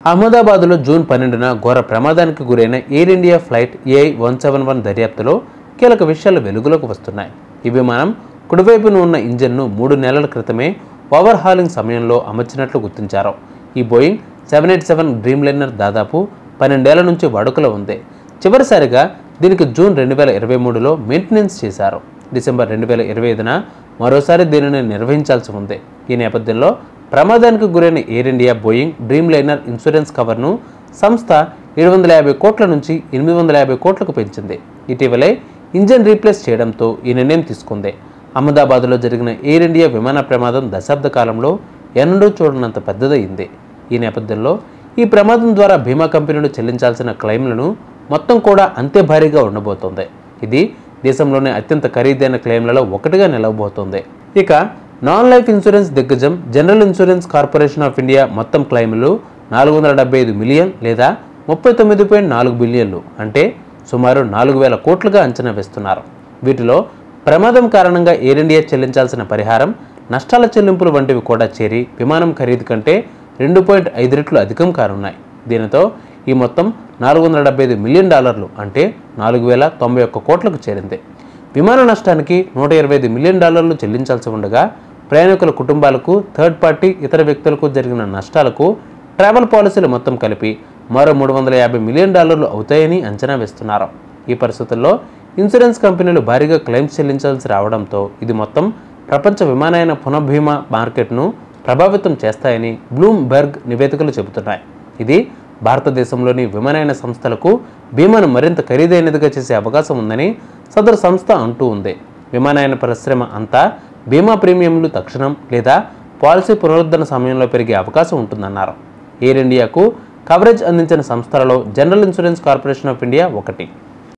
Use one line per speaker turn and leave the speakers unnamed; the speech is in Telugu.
అహ్మదాబాద్లో జూన్ 12న ఘోర ప్రమాదానికి గురైన ఎయిర్ ఇండియా ఫ్లైట్ AI-171 దర్యాప్తులో కీలక విషయాలు వెలుగులోకి వస్తున్నాయి. ఈ విమానం కుడివైపున ఉన్న ఇంజిన్ను 3 నెలల క్రితమే ఓవర్ హాలింగ్ సమయంలో అమర్చినట్లు గుర్తించారు. ఈ బోయింగ్ 787 డ్రీమ్లైనర్ దాదాపు 12 ఏళ్ల నుంచి వాడుకలో ఉంది. చివరిసారిగా దీనికి జూన్ 2023లో మెయింటెనెన్స్ చేశారు. డిసెంబర్ 2025న మరోసారి దీనిని నిర్వహించాల్సి ఉంది. ఈ నేపథ్యంలో ప్రమాదానికి గురైన air India Boeing Dreamliner insurance కవర్ను సంస్థ 750 కోట్ల నుంచి 850 కోట్లకు పెంచింది. ఇటీవలే ఇంజిన్ రీప్లేస్ చేయడంతో ఈ నిర్ణయం తీసుకుంది. అహ్మదాబాద్లో జరిగిన ఎయిర్ ఇండియా విమాన ప్రమాదం దశాబ్ద కాలంలో ఎన్నడూ చూడనంత పెద్దదైంది. ఈ నేపథ్యంలో ఈ ప్రమాదం ద్వారా బీమా కంపెనీలు చెల్లించాల్సిన క్లెయిమ్లను మొత్తం కూడా అంతే భారీగా ఉండబోతోంది. ఇది దేశంలోనే అత్యంత ఖరీదైన క్లెయిమ్లలో ఒకటిగా నిలవబోతోంది. ఇక నాన్ లైఫ్ ఇన్సూరెన్స్ దిగ్గజం general insurance corporation of India మొత్తం క్లెయిమ్లు 475 మిలియన్ లేదా 39.4 బిలియన్లు అంటే సుమారు 4000 కోట్లుగా అంచనా వేస్తున్నారు. వీటిలో ప్రమాదం కారణంగా ఎయిర్ ఇండియా చెల్లించాల్సిన పరిహారం, నష్టాల చెల్లింపులు వంటివి కూడా చేరి విమానం ఖరీదు కంటే 2.5 రెట్లు అధికం కానున్నాయి. దీనితో ఈ మొత్తం $475 మిలియన్ అంటే 4091 కోట్లకు చేరింది. విమాన నష్టానికి $125 మిలియన్ చెల్లించాల్సి ఉండగా ప్రయాణికుల కుటుంబాలకు, థర్డ్ పార్టీ ఇతర వ్యక్తులకు జరిగిన నష్టాలకు ట్రావెల్ పాలసీలు మొత్తం కలిపి మరో $350 మిలియన్ అవుతాయని అంచనా వేస్తున్నారు. ఈ పరిస్థితుల్లో ఇన్సూరెన్స్ కంపెనీలు భారీగా క్లెయిమ్స్ చెల్లించాల్సి రావడంతో ఇది మొత్తం ప్రపంచ విమానయాన పునఃబీమా మార్కెట్ను ప్రభావితం చేస్తాయని బ్లూంబెర్గ్ నివేదికలు చెబుతున్నాయి. ఇది భారతదేశంలోని విమానయాన సంస్థలకు బీమాను మరింత ఖరీదైనదిగా చేసే అవకాశం ఉందని సదరు సంస్థ అంటూ ఉంది. విమానయాన పరిశ్రమ అంతా బీమా ప్రీమియంలు తక్షణం లేదా పాలసీ పునరుద్ధరణ సమయంలో పెరిగే అవకాశం ఉంటుందన్నారు. ఎయిర్ ఇండియాకు కవరేజ్ అందించిన సంస్థలలో general insurance corporation of India ఒకటి.